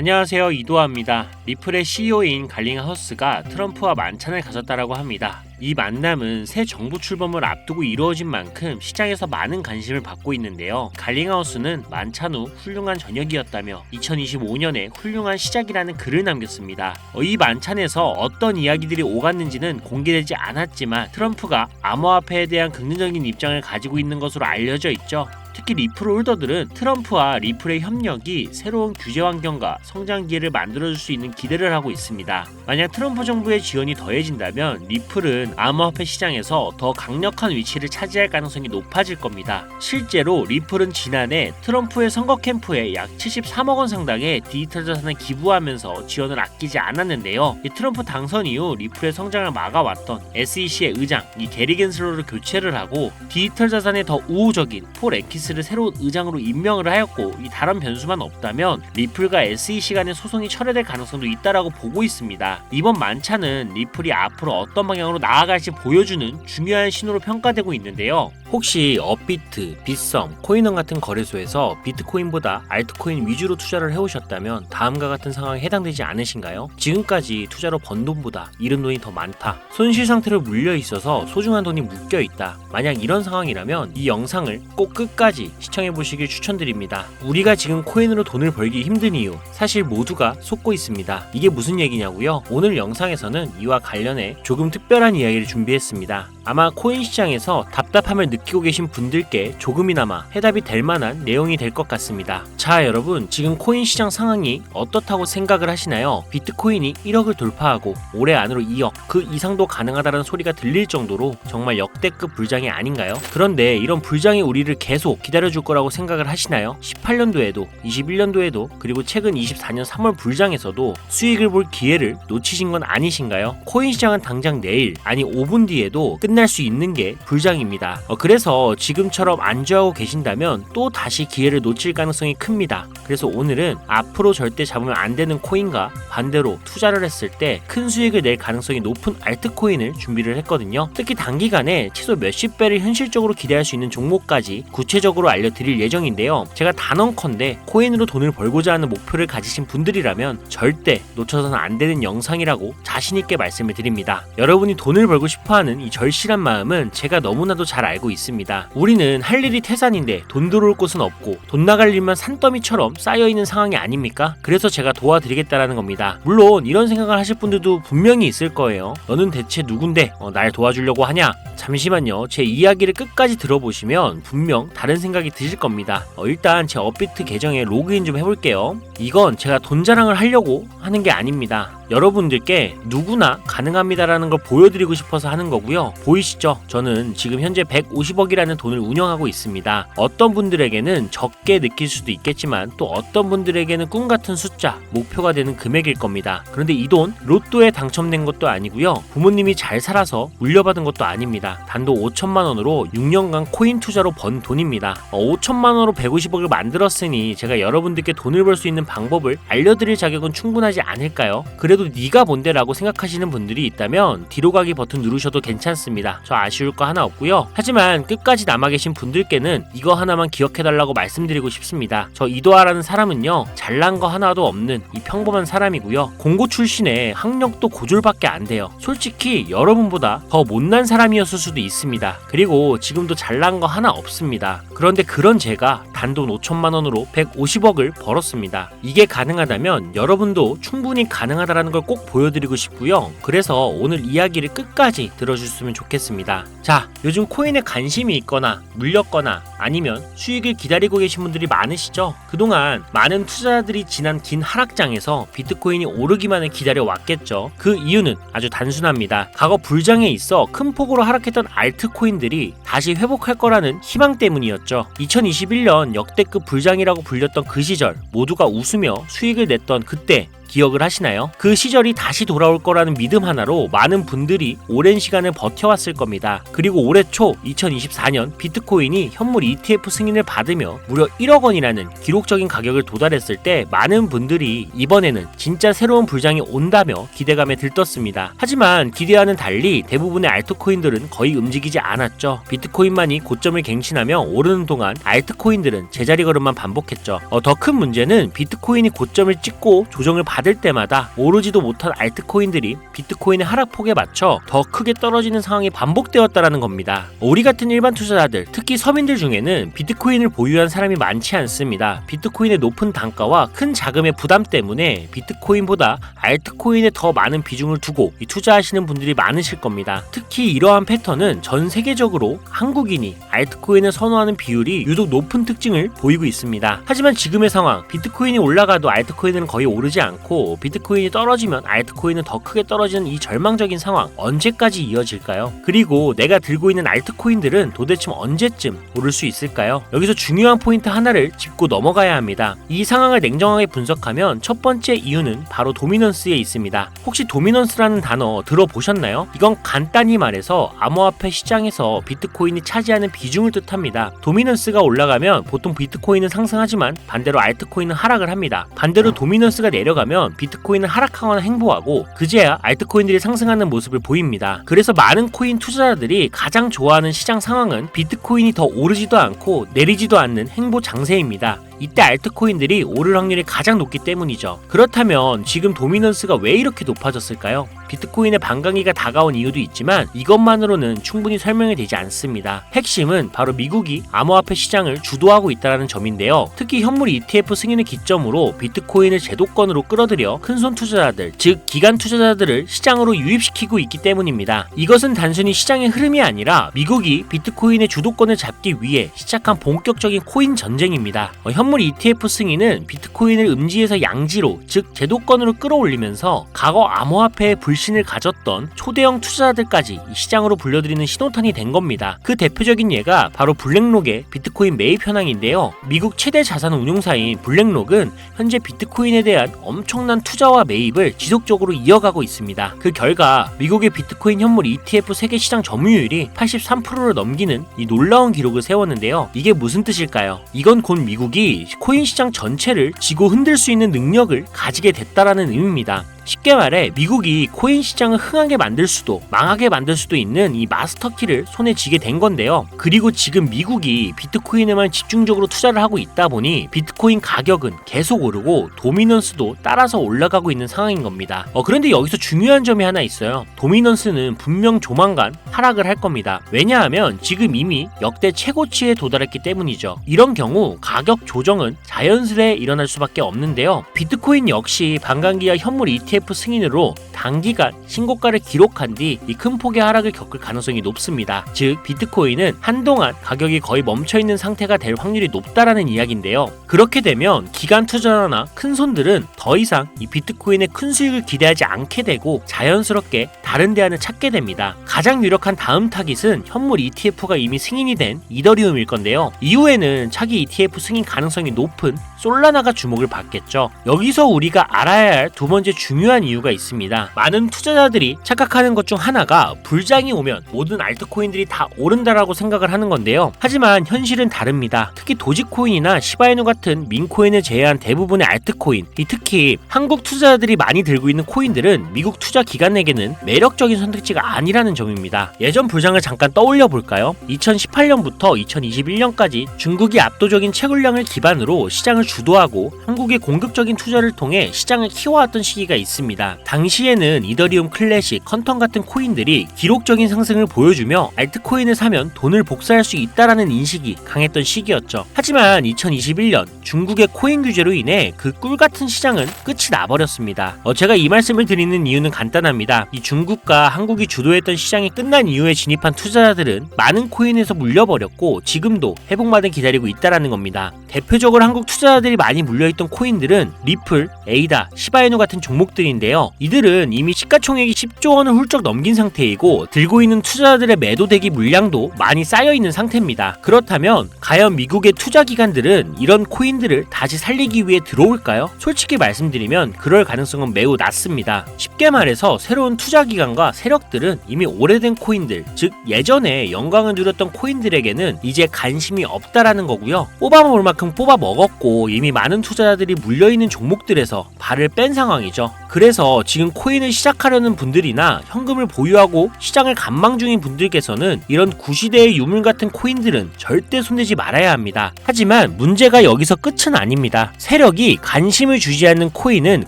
안녕하세요, 이도하입니다. 리플의 CEO인 갈링하우스가 트럼프와 만찬을 가졌다라고 합니다. 이 만남은 새 정부 출범을 앞두고 이루어진 만큼 시장에서 많은 관심을 받고 있는데요. 갈링하우스는 만찬 후 훌륭한 저녁이었다며 2025년에 훌륭한 시작이라는 글을 남겼습니다. 이 만찬에서 어떤 이야기들이 오갔는지는 공개되지 않았지만 트럼프가 암호화폐에 대한 긍정적인 입장을 가지고 있는 것으로 알려져 있죠. 특히 리플 홀더들은 트럼프와 리플의 협력이 새로운 규제 환경과 성장 기회를 만들어줄 수 있는 기대를 하고 있습니다. 만약 트럼프 정부의 지원이 더해진다면 리플은 암호화폐 시장에서 더 강력한 위치를 차지할 가능성이 높아질 겁니다. 실제로 리플은 지난해 트럼프의 선거 캠프에 약 73억 원 상당의 디지털 자산을 기부하면서 지원을 아끼지 않았는데요. 이 트럼프 당선 이후 리플의 성장을 막아왔던 SEC의 의장 게리 겐슬러를 교체를 하고 디지털 자산에 더 우호적인 폴 에키스를 새로운 의장으로 임명을 하였고, 이 다른 변수만 없다면 리플과 SEC 간의 소송이 철회될 가능성도 있다라고 보고 있습니다. 이번 만찬은 리플이 앞으로 어떤 방향으로 나아갈지 보여주는 중요한 신호로 평가되고 있는데요. 혹시 업비트, 빗썸, 코인원 같은 거래소에서 비트코인보다 알트코인 위주로 투자를 해오셨다면 다음과 같은 상황에 해당되지 않으신가요? 지금까지 투자로 번 돈보다 잃은 돈이 더 많다. 손실 상태로 물려 있어서 소중한 돈이 묶여 있다. 만약 이런 상황이라면 이 영상을 꼭 끝까지 시청해보시길 추천드립니다. 우리가 지금 코인으로 돈을 벌기 힘든 이유, 사실 모두가 속고 있습니다. 이게 무슨 얘기냐고요? 오늘 영상에서는 이와 관련해 조금 특별한 이야기를 준비했습니다. 아마 코인 시장에서 답답함을 느끼고 계신 분들께 조금이나마 해답이 될 만한 내용이 될 것 같습니다. 자, 여러분, 지금 코인 시장 상황이 어떻다고 생각을 하시나요? 비트코인이 1억을 돌파하고 올해 안으로 2억, 그 이상도 가능하다는 소리가 들릴 정도로 정말 역대급 불장이 아닌가요? 그런데 이런 불장이 우리를 계속 기다려줄 거라고 생각을 하시나요? 18년도에도 21년도에도 그리고 최근 24년 3월 불장에서도 수익을 볼 기회를 놓치신 건 아니신가요? 코인 시장은 당장 내일, 아니 5분 뒤에도 끝날 수 있는 게 불장입니다. 그래서 지금처럼 안주하고 계신다면 또 다시 기회를 놓칠 가능성이 큽니다. 그래서 오늘은 앞으로 절대 잡으면 안 되는 코인과 반대로 투자를 했을 때 큰 수익을 낼 가능성이 높은 알트코인을 준비를 했거든요. 특히 단기간에 최소 몇십 배를 현실적으로 기대할 수 있는 종목까지 구체적으로 알려드릴 예정인데요. 제가 단언컨대 코인으로 돈을 벌고자 하는 목표를 가지신 분들이라면 절대 놓쳐서는 안 되는 영상이라고 자신있게 말씀을 드립니다. 여러분이 돈을 벌고 싶어하는 이 절실한 마음은 제가 너무나도 잘 알고 있습니다. 우리는 할 일이 태산인데 돈 들어올 곳은 없고 돈 나갈 일만 산더미처럼 쌓여있는 상황이 아닙니까? 그래서 제가 도와드리겠다라는 겁니다. 물론 이런 생각을 하실 분들도 분명히 있을 거예요. 너는 대체 누군데 날 도와주려고 하냐? 잠시만요. 제 이야기를 끝까지 들어보시면 분명 다른 생각이 드실 겁니다. 일단 제 업비트 계정에 로그인 좀 해볼게요. 이건 제가 돈 자랑을 하려고 하는 게 아닙니다. 여러분들께 누구나 가능합니다라는 걸 보여드리고 싶어서 하는 거고요. 보이시죠? 저는 지금 현재 150억이라는 돈을 운영하고 있습니다. 어떤 분들에게는 적게 느낄 수도 있겠지만 또 어떤 분들에게는 꿈같은 숫자, 목표가 되는 금액일 겁니다. 그런데 이 돈 로또에 당첨된 것도 아니고요. 부모님이 잘 살아서 물려받은 것도 아닙니다. 단돈 5천만 원으로 6년간 코인 투자로 번 돈입니다. 5천만 원으로 150억을 만들었으니 제가 여러분들께 돈을 벌 수 있는 방법을 알려드릴 자격은 충분하지 않을까요? 그래도 네가 뭔데 라고 생각하시는 분들이 있다면 뒤로 가기 버튼 누르셔도 괜찮습니다. 저 아쉬울 거 하나 없고요. 하지만 끝까지 남아 계신 분들께는 이거 하나만 기억해달라고 말씀드리고 싶습니다. 저 이도하라는 사람은요, 잘난 거 하나도 없는 이 평범한 사람이고요. 공고 출신에 학력도 고졸밖에 안 돼요. 솔직히 여러분보다 더 못난 사람이었을 수도 있습니다. 그리고 지금도 잘난 거 하나 없습니다. 그런데 그런 제가 단돈 5천만 원으로 150억을 벌었습니다. 이게 가능하다면 여러분도 충분히 가능하다라는 걸 꼭 보여드리고 싶고요. 그래서 오늘 이야기를 끝까지 들어주셨으면 좋겠습니다. 자, 요즘 코인에 관심이 있거나 물렸거나 아니면 수익을 기다리고 계신 분들이 많으시죠? 그동안 많은 투자자들이 지난 긴 하락장에서 비트코인이 오르기만을 기다려왔겠죠. 그 이유는 아주 단순합니다. 과거 불장에 있어 큰 폭으로 하락했던 알트코인들이 다시 회복할 거라는 희망 때문이었죠. 2021년 역대급 불장이라고 불렸던 그 시절 모두가 웃으며 수익을 냈던 그때 기억을 하시나요? 그 시절이 다시 돌아올 거라는 믿음 하나로 많은 분들이 오랜 시간을 버텨왔을 겁니다. 그리고 올해 초 2024년 비트코인이 현물 ETF 승인을 받으며 무려 1억 원이라는 기록적인 가격을 도달했을 때 많은 분들이 이번에는 진짜 새로운 불장이 온다며 기대감에 들떴습니다. 하지만 기대와는 달리 대부분의 알트코인들은 거의 움직이지 않았죠. 비트코인만이 고점을 갱신하며 오르는 동안 알트코인들은 제자리 걸음만 반복했죠. 더 큰 문제는 비트코인이 고점을 찍고 조정을 받을 때마다 오르지도 못한 알트코인들이 비트코인의 하락폭에 맞춰 더 크게 떨어지는 상황이 반복되었다는 겁니다. 우리 같은 일반 투자자들, 특히 서민들 중에는 비트코인을 보유한 사람이 많지 않습니다. 비트코인의 높은 단가와 큰 자금의 부담 때문에 비트코인보다 알트코인에 더 많은 비중을 두고 투자하시는 분들이 많으실 겁니다. 특히 이러한 패턴은 전 세계적으로 한국인이 알트코인을 선호하는 비율이 유독 높은 특징을 보이고 있습니다. 하지만 지금의 상황, 비트코인이 올라가도 알트코인은 거의 오르지 않고 비트코인이 떨어지면 알트코인은 더 크게 떨어지는 이 절망적인 상황 언제까지 이어질까요? 그리고 내가 들고 있는 알트코인들은 도대체 언제쯤 오를 수 있을까요? 여기서 중요한 포인트 하나를 짚고 넘어가야 합니다. 이 상황을 냉정하게 분석하면 첫 번째 이유는 바로 도미넌스에 있습니다. 혹시 도미넌스라는 단어 들어보셨나요? 이건 간단히 말해서 암호화폐 시장에서 비트코인이 차지하는 비중을 뜻합니다. 도미넌스가 올라가면 보통 비트코인은 상승하지만 반대로 알트코인은 하락을 합니다. 반대로 도미넌스가 내려가면 비트코인은 하락하거나 행보하고 그제야 알트코인들이 상승하는 모습을 보입니다. 그래서 많은 코인 투자자들이 가장 좋아하는 시장 상황은 비트코인이 더 오르지도 않고 내리지도 않는 행보 장세입니다. 이때 알트코인들이 오를 확률이 가장 높기 때문이죠. 그렇다면 지금 도미넌스가 왜 이렇게 높아졌을까요? 비트코인의 반강기가 다가온 이유도 있지만 이것만으로는 충분히 설명이 되지 않습니다. 핵심은 바로 미국이 암호화폐 시장을 주도하고 있다는 점인데요. 특히 현물 ETF 승인을 기점으로 비트코인을 제도권으로 끌어들여 큰손 투자자들, 즉 기관 투자자들을 시장으로 유입시키고 있기 때문입니다. 이것은 단순히 시장의 흐름이 아니라 미국이 비트코인의 주도권을 잡기 위해 시작한 본격적인 코인 전쟁입니다. 현물 ETF 승인은 비트코인을 음지에서 양지로, 즉 제도권으로 끌어올리면서 과거 암호화폐에 불신을 가졌던 초대형 투자자들까지 이 시장으로 불려들이는 신호탄이 된 겁니다. 그 대표적인 예가 바로 블랙록의 비트코인 매입 현황인데요. 미국 최대 자산 운용사인 블랙록은 현재 비트코인에 대한 엄청난 투자와 매입을 지속적으로 이어가고 있습니다. 그 결과 미국의 비트코인 현물 ETF 세계 시장 점유율이 83%를 넘기는 이 놀라운 기록을 세웠는데요. 이게 무슨 뜻일까요? 이건 곧 미국이 코인 시장 전체를 쥐고 흔들 수 있는 능력을 가지게 됐다라는 의미입니다. 쉽게 말해 미국이 코인 시장을 흥하게 만들 수도 망하게 만들 수도 있는 이 마스터키를 손에 쥐게 된 건데요. 그리고 지금 미국이 비트코인에만 집중적으로 투자를 하고 있다 보니 비트코인 가격은 계속 오르고 도미넌스도 따라서 올라가고 있는 상황인 겁니다. 그런데 여기서 중요한 점이 하나 있어요. 도미넌스는 분명 조만간 하락을 할 겁니다. 왜냐하면 지금 이미 역대 최고치에 도달했기 때문이죠. 이런 경우 가격 조정은 자연스레 일어날 수밖에 없는데요. 비트코인 역시 반감기와 현물 ETF 승인으로 단기간 신고가를 기록한 뒤 이 큰 폭의 하락을 겪을 가능성이 높습니다. 즉 비트코인은 한동안 가격이 거의 멈춰있는 상태가 될 확률이 높다라는 이야기인데요. 그렇게 되면 기관 투자자나 큰 손들은 더 이상 이 비트코인의 큰 수익을 기대하지 않게 되고 자연스럽게 다른 대안을 찾게 됩니다. 가장 유력한 다음 타깃은 현물 ETF가 이미 승인이 된 이더리움일 건데요. 이후에는 차기 ETF 승인 가능성이 높은 솔라나가 주목을 받겠죠. 여기서 우리가 알아야 할 두 번째 중요한 이유가 있습니다. 많은 투자자들이 착각하는 것 중 하나가 불장이 오면 모든 알트코인들이 다 오른다라고 생각을 하는 건데요. 하지만 현실은 다릅니다. 특히 도지코인이나 시바이누 같은 민코인을 제외한 대부분의 알트코인, 특히 한국 투자자들이 많이 들고 있는 코인들은 미국 투자 기관에게는 매력적인 선택지가 아니라는 점입니다. 예전 불장을 잠깐 떠올려 볼까요? 2018년부터 2021년까지 중국이 압도적인 채굴량을 기반으로 시장을 주도하고 한국의 공격적인 투자를 통해 시장을 키워왔던 시기가 있습니다. 당시에는 이더리움 클래식, 컨텀 같은 코인들이 기록적인 상승을 보여주며 알트코인을 사면 돈을 복사할 수 있다라는 인식이 강했던 시기였죠. 하지만 2021년 중국의 코인 규제로 인해 그 꿀같은 시장은 끝이 나버렸습니다. 제가 이 말씀을 드리는 이유는 간단합니다. 이 중국과 한국이 주도했던 시장이 끝난 이후에 진입한 투자자들은 많은 코인에서 물려버렸고 지금도 회복만을 기다리고 있다라는 겁니다. 대표적으로 한국 투자자들이 많이 물려있던 코인들은 리플, 에이다, 시바이누 같은 종목들인데요. 이들은 이미 시가총액이 10조 원을 훌쩍 넘긴 상태이고 들고 있는 투자자들의 매도 대기 물량도 많이 쌓여있는 상태입니다. 그렇다면 과연 미국의 투자 기관들은 이런 코인들을 다시 살리기 위해 들어올까요? 솔직히 말씀드리면 그럴 가능성은 매우 낮습니다. 쉽게 말해서 새로운 투자 기관과 세력들은 이미 오래된 코인들, 즉 예전에 영광을 누렸던 코인들에게는 이제 관심이 없다라는 거고요. 뽑아먹을 만큼 뽑아 먹었고 이미 많은 투자자들이 물려있는 종목들에서 발을 뺀 상황이죠. 그래서 지금 코인을 시작하려는 분들이나 현금을 보유하고 시장을 관망 중인 분들께서는 이런 구시대의 유물 같은 코인들은 절대 손대지 말아야 합니다. 하지만 문제가 여기서 끝은 아닙니다. 세력이 관심을 주지 않는 코인은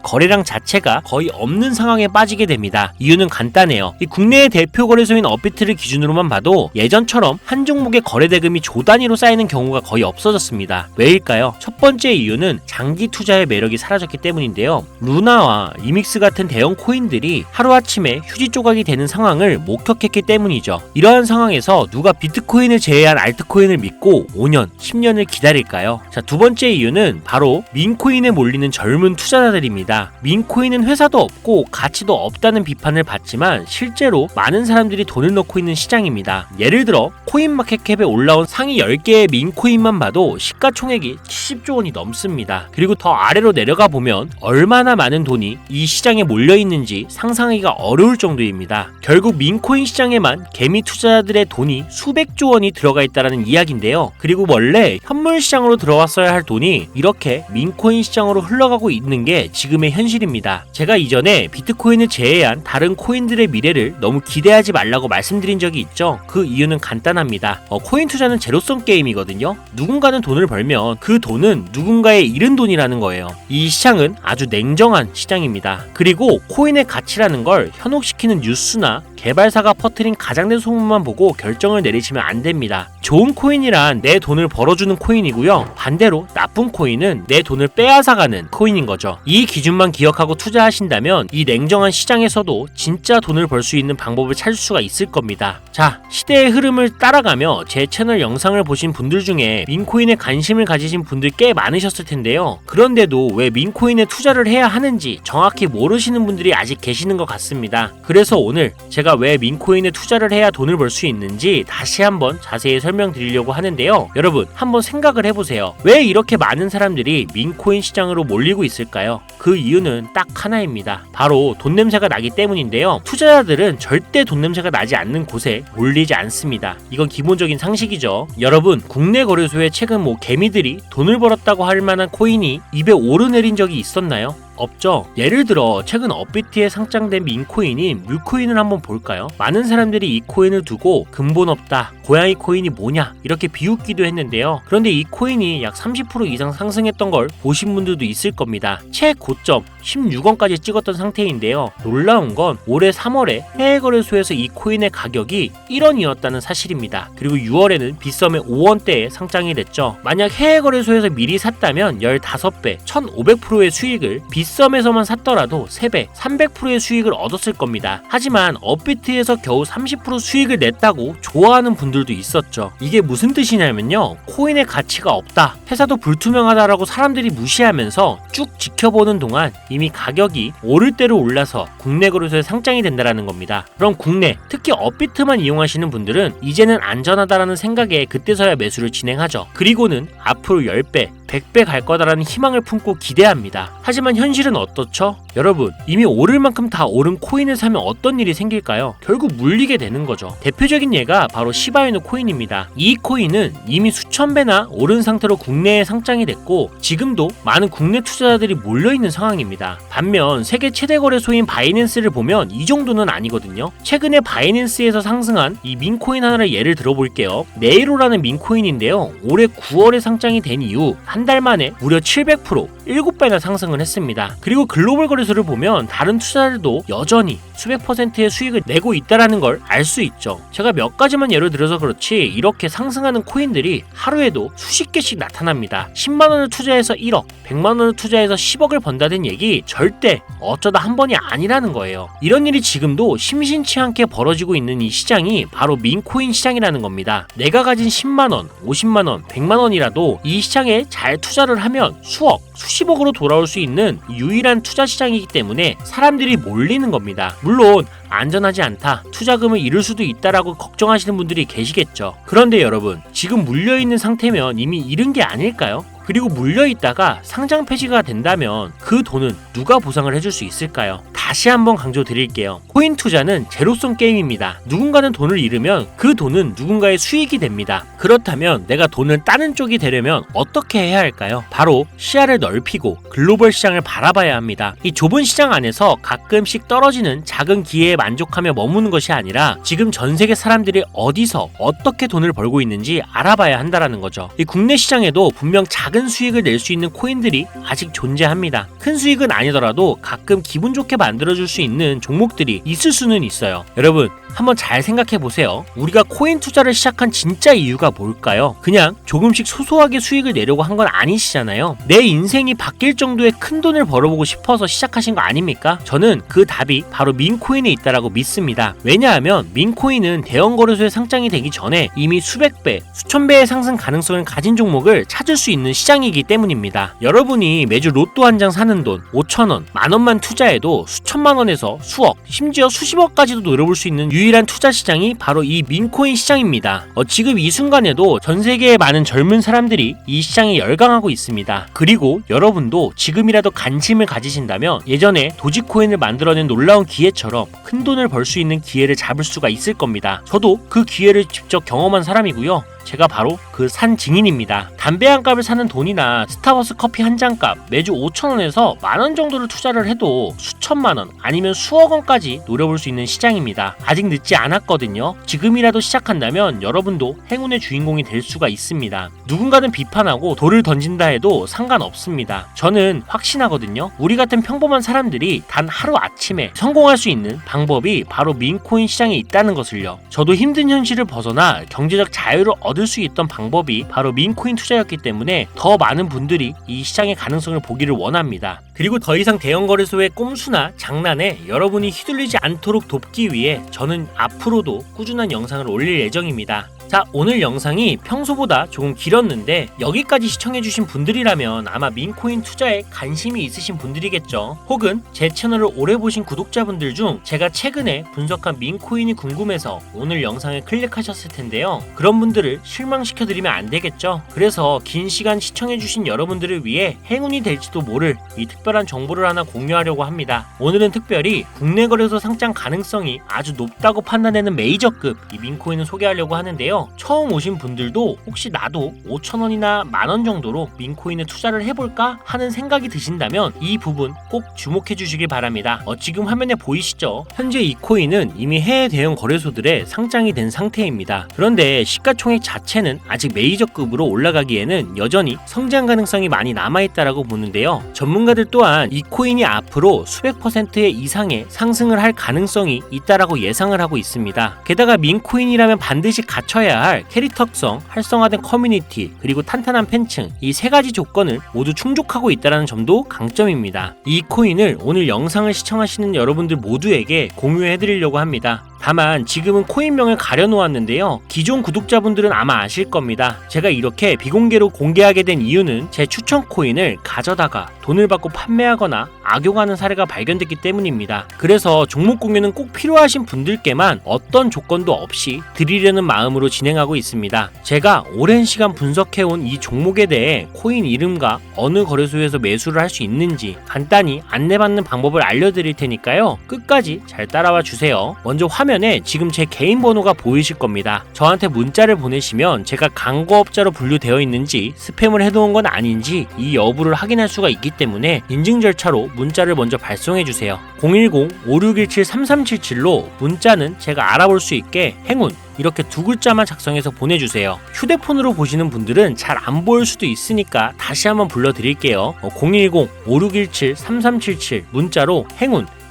거래량 자체가 거의 없는 상황에 빠지게 됩니다. 이유는 간단해요. 이 국내의 대표 거래소인 업비트를 기준으로만 봐도 예전처럼 한 종목의 거래 대금이 조 단위로 쌓이는 경우가 거의 없어졌습니다. 왜일까요? 첫 번째 이유는 장기 투자의 매력이 사라졌기 때문인데요. 루나와 이믹스 같은 대형 코인들이 하루아침에 휴지 조각이 되는 상황을 목격했기 때문이죠. 이러한 상황에서 누가 비트코인을 제외한 알트코인을 믿고 5년, 10년을 기다릴까요? 자, 두 번째 이유는 바로 민코인에 몰리는 젊은 투자자들입니다. 민코인은 회사도 없고 가치도 없다는 비판을 받지만 실제로 많은 사람들이 돈을 넣고 있는 시장입니다. 예를 들어 코인마켓캡에 올라온 상위 10개의 민코인만 봐도 시가총액이 70조 원이 넘습니다. 그리고 더 아래로 내려가 보면 얼마나 많은 돈이 이 시장에 몰려있는지 상상하기가 어려울 정도입니다. 결국 민코인 시장에만 개미 투자자들의 돈이 수백조 원이 들어가 있다는 이야기인데요. 그리고 원래 현물 시장으로 들어왔어야 할 돈이 이렇게 민코인 시장으로 흘러가고 있는 게 지금의 현실입니다. 제가 이전에 비트코인을 제외한 다른 코인들의 미래를 너무 기대하지 말라고 말씀드린 적이 있죠. 그 이유는 간단합니다. 코인 투자는 제로섬 게임이거든요. 누군가는 돈을 벌면 그 돈은 누군가의 잃은 돈이라는 거예요. 이 시장은 아주 냉정한 시장입니다. 그리고 코인의 가치라는 걸 현혹시키는 뉴스나 개발사가 퍼뜨린 가장된 소문만 보고 결정을 내리시면 안 됩니다. 좋은 코인이란 내 돈을 벌어주는 코인이고요. 반대로 나쁜 코인은 내 돈을 빼앗아가는 코인인 거죠. 이 기준만 기억하고 투자하신다면 이 냉정한 시장에서도 진짜 돈을 벌 수 있는 방법을 찾을 수가 있을 겁니다. 자, 시대의 흐름을 따라가며 제 채널 영상을 보신 분들 중에 민코인에 관심을 가지신 분들 꽤 많으셨을 텐데요. 그런데도 왜 민코인에 투자를 해야 하는지 정확히 모르시는 분들이 아직 계시는 것 같습니다. 그래서 오늘 제가 왜 민코인에 투자를 해야 돈을 벌 수 있는지 다시 한번 자세히 설명드리려고 하는데요. 여러분 한번 생각을 해보세요. 왜 이렇게 많은 사람들이 민코인 시장으로 몰리고 있을까요? 그 이유는 딱 하나입니다. 바로 돈 냄새가 나기 때문인데요. 투자자들은 절대 돈 냄새가 나지 않는 곳에 몰리지 않습니다. 이건 기본적인 상식이죠. 여러분 국내 거래소에 최근 개미들이 돈을 벌었다고 할 만한 코인이 입에 오르내린 적이 있었나요? 없죠. 예를 들어 최근 업비트에 상장된 민코인인 뮤코인을 한번 볼까요? 많은 사람들이 이 코인을 두고 근본 없다, 고양이 코인이 뭐냐 이렇게 비웃기도 했는데요. 그런데 이 코인이 약 30% 이상 상승했던 걸 보신 분들도 있을 겁니다. 최고점 16원까지 찍었던 상태인데요. 놀라운 건 올해 3월에 해외 거래소에서 이 코인의 가격이 1원이었다는 사실입니다. 그리고 6월에는 빗썸에 5원대에 상장이 됐죠. 만약 해외 거래소에서 미리 샀다면 15배, 1500%의 수익을 빗썸에서만 샀더라도 3배, 300%의 수익을 얻었을 겁니다. 하지만 업비트에서 겨우 30% 수익을 냈다고 좋아하는 분들도 있었죠. 이게 무슨 뜻이냐면요. 코인의 가치가 없다, 회사도 불투명하다라고 사람들이 무시하면서 쭉 지켜보는 동안 이미 가격이 오를 대로 올라서 국내 거래소에 상장이 된다는 겁니다. 그럼 국내, 특히 업비트만 이용하시는 분들은 이제는 안전하다라는 생각에 그때서야 매수를 진행하죠. 그리고는 앞으로 10배, 100배 갈 거다라는 희망을 품고 기대합니다. 하지만 현실은 어떻죠? 여러분 이미 오를 만큼 다 오른 코인을 사면 어떤 일이 생길까요? 결국 물리게 되는 거죠. 대표적인 예가 바로 시바이누 코인입니다. 이 코인은 이미 수천 배나 오른 상태로 국내에 상장이 됐고 지금도 많은 국내 투자자들이 몰려있는 상황입니다. 반면 세계 최대 거래소인 바이낸스를 보면 이 정도는 아니거든요. 최근에 바이낸스에서 상승한 이 민코인 하나를 예를 들어볼게요. 네이로라는 민코인인데요. 올해 9월에 상장이 된 이후 한 달 만에 무려 700%, 7배나 상승을 했습니다. 그리고 글로벌 거래소 거래소를 보면 다른 투자자들도 여전히 수백 %의 수익을 내고 있다는 걸 알 수 있죠. 제가 몇 가지만 예를 들어서 그렇지 이렇게 상승하는 코인들이 하루에도 수십 개씩 나타납니다. 10만원을 투자해서 1억, 100만원을 투자해서 10억을 번다는 얘기 절대 어쩌다 한 번이 아니라는 거예요. 이런 일이 지금도 심심치 않게 벌어지고 있는 이 시장이 바로 민코인 시장이라는 겁니다. 내가 가진 10만원, 50만원, 100만원이라도 이 시장에 잘 투자를 하면 수억, 수십억으로 돌아올 수 있는 유일한 투자 시장이기 때문에 사람들이 몰리는 겁니다. 물론 안전하지 않다, 투자금을 잃을 수도 있다라고 걱정하시는 분들이 계시겠죠. 그런데 여러분, 지금 물려있는 상태면 이미 잃은 게 아닐까요? 그리고 물려있다가 상장 폐지가 된다면 그 돈은 누가 보상을 해줄 수 있을까요? 다시 한번 강조드릴게요. 코인 투자는 제로섬 게임입니다. 누군가는 돈을 잃으면 그 돈은 누군가의 수익이 됩니다. 그렇다면 내가 돈을 따는 쪽이 되려면 어떻게 해야 할까요? 바로 시야를 넓히고 글로벌 시장을 바라봐야 합니다. 이 좁은 시장 안에서 가끔씩 떨어지는 작은 기회에 만족하며 머무는 것이 아니라 지금 전 세계 사람들이 어디서 어떻게 돈을 벌고 있는지 알아봐야 한다는 거죠. 이 국내 시장에도 분명 작은 수익을 낼 수 있는 코인들이 아직 존재합니다. 큰 수익은 아니더라도 가끔 기분 좋게 만들어줄 수 있는 종목들이 있을 수는 있어요. 여러분, 한번 잘 생각해 보세요. 우리가 코인 투자를 시작한 진짜 이유가 뭘까요? 그냥 조금씩 소소하게 수익을 내려고 한 건 아니시잖아요. 내 인생이 바뀔 정도의 큰 돈을 벌어보고 싶어서 시작하신 거 아닙니까? 저는 그 답이 바로 민코인에 있다라고 믿습니다. 왜냐하면 민코인은 대형 거래소에 상장이 되기 전에 이미 수백 배, 수천 배의 상승 가능성을 가진 종목을 찾을 수 있는 시장이기 때문입니다. 여러분이 매주 로또 한 장 사는 돈 5,000원, 만원만 투자해도 수천만 원에서 수억, 심지어 수십억까지도 노려볼 수 있는 유일한 투자 시장이 바로 이 민코인 시장입니다. 지금 이 순간에도 전 세계의 많은 젊은 사람들이 이 시장에 열광하고 있습니다. 그리고 여러분도 지금이라도 관심을 가지신다면 예전에 도지코인을 만들어낸 놀라운 기회처럼 큰 돈을 벌 수 있는 기회를 잡을 수가 있을 겁니다. 저도 그 기회를 직접 경험한 사람이고요. 제가 바로 그 산 증인입니다. 담배 한 값을 사는 돈이나 스타버스 커피 한 잔 값 매주 5,000원에서 만원 정도를 투자를 해도 수천만원 아니면 수억 원까지 노려볼 수 있는 시장입니다. 아직 늦지 않았거든요. 지금이라도 시작한다면 여러분도 행운의 주인공이 될 수가 있습니다. 누군가는 비판하고 돌을 던진다 해도 상관없습니다. 저는 확신하거든요. 우리 같은 평범한 사람들이 단 하루 아침에 성공할 수 있는 방법이 바로 민코인 시장에 있다는 것을요. 저도 힘든 현실을 벗어나 경제적 자유를 얻을 수 있던 방법이 바로 민코인 투자였기 때문에 더 많은 분들이 이 시장의 가능성을 보기를 원합니다. 그리고 더 이상 대형 거래소의 꼼수나 장난에 여러분이 휘둘리지 않도록 돕기 위해 저는 앞으로도 꾸준한 영상을 올릴 예정입니다. 자, 오늘 영상이 평소보다 조금 길었는데 여기까지 시청해주신 분들이라면 아마 민코인 투자에 관심이 있으신 분들이겠죠. 혹은 제 채널을 오래 보신 구독자분들 중 제가 최근에 분석한 민코인이 궁금해서 오늘 영상을 클릭하셨을 텐데요. 그런 분들을 실망시켜드리면 안 되겠죠. 그래서 긴 시간 시청해주신 여러분들을 위해 행운이 될지도 모를 이 특별한 정보를 하나 공유하려고 합니다. 오늘은 특별히 국내 거래소 상장 가능성이 아주 높다고 판단되는 메이저급 이 민코인을 소개하려고 하는데요. 처음 오신 분들도 혹시 나도 5,000원이나 만원 정도로 민코인에 투자를 해볼까 하는 생각이 드신다면 이 부분 꼭 주목해 주시길 바랍니다. 지금 화면에 보이시죠? 현재 이 코인은 이미 해외 대형 거래소들에 상장이 된 상태입니다. 그런데 시가총액 자체는 아직 메이저급으로 올라가기에는 여전히 성장 가능성이 많이 남아있다라고 보는데요. 전문가들 또한 이 코인이 앞으로 수백 %의 이상의 상승을 할 가능성이 있다라고 예상을 하고 있습니다. 게다가 민코인이라면 반드시 갖춰야 할 캐릭터성, 활성화된 커뮤니티, 그리고 탄탄한 팬층, 이 세 가지 조건을 모두 충족하고 있다는 점도 강점입니다. 이 코인을 오늘 영상을 시청하시는 여러분들 모두에게 공유해드리려고 합니다. 다만 지금은 코인명을 가려놓았는데요. 기존 구독자분들은 아마 아실 겁니다. 제가 이렇게 비공개로 공개하게 된 이유는 제 추천 코인을 가져다가 돈을 받고 판매하거나 악용하는 사례가 발견됐기 때문입니다. 그래서 종목 공유는 꼭 필요하신 분들께만 어떤 조건도 없이 드리려는 마음으로 진행하고 있습니다. 제가 오랜 시간 분석해온 이 종목에 대해 코인 이름과 어느 거래소에서 매수를 할 수 있는지 간단히 안내받는 방법을 알려드릴 테니까요. 끝까지 잘 따라와 주세요. 먼저 화면 화면에 지금 제 개인 번호가 보이실 겁니다. 저한테 문자를 보내시면 제가 광고업자로 분류되어 있는지 스팸을 해놓은 건 아닌지 이 여부를 확인할 수가 있기 때문에 인증 절차로 문자를 먼저 발송해주세요. 010-5617-3377로 문자는 제가 알아볼 수 있게 행운 이렇게 두 글자만 작성해서 보내주세요. 휴대폰으로 보시는 분들은 잘 안 보일 수도 있으니까 다시 한번 불러드릴게요. 010-5617-3377 문자로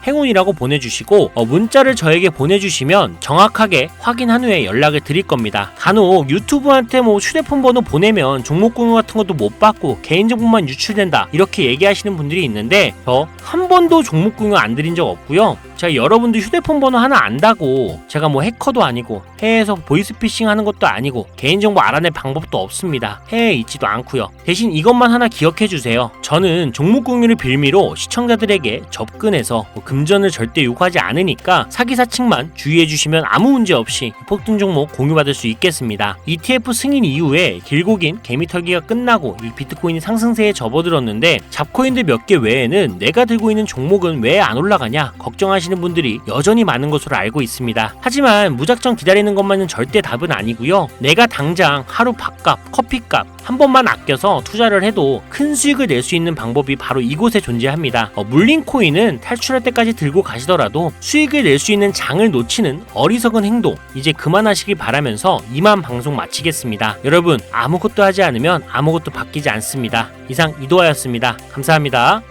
행운이라고 보내주시고 문자를 저에게 보내주시면 정확하게 확인한 후에 연락을 드릴 겁니다. 간혹 유튜브한테 휴대폰 번호 보내면 종목 공유 같은 것도 못 받고 개인정보만 유출된다 이렇게 얘기하시는 분들이 있는데 저 한 번도 종목 공유 안 드린 적 없고요. 제가 여러분들 휴대폰 번호 하나 안다고 제가 해커도 아니고 해외에서 보이스피싱 하는 것도 아니고 개인정보 알아낼 방법도 없습니다. 해외에 있지도 않고요. 대신 이것만 하나 기억해 주세요. 저는 종목 공유를 빌미로 시청자들에게 접근해서 금전을 절대 요구하지 않으니까 사기사측만 주의해 주시면 아무 문제 없이 폭등 종목 공유받을 수 있겠습니다. ETF 승인 이후에 길고 긴 개미털기가 끝나고 이 비트코인이 상승세에 접어들었는데 잡코인들 몇 개 외에는 내가 들고 있는 종목은 왜 안 올라가냐 걱정하시는 분들이 여전히 많은 것으로 알고 있습니다. 하지만 무작정 기다리는 것만은 절대 답은 아니고요. 내가 당장 하루 밥값, 커피값 한 번만 아껴서 투자를 해도 큰 수익을 낼 수 있는 방법이 바로 이곳에 존재합니다. 물린 코인은 탈출할 때까지 들고 가시더라도 수익을 낼 수 있는 장을 놓치는 어리석은 행동 이제 그만하시길 바라면서 이만 방송 마치겠습니다. 여러분 아무것도 하지 않으면 아무것도 바뀌지 않습니다. 이상 이도하였습니다. 감사합니다.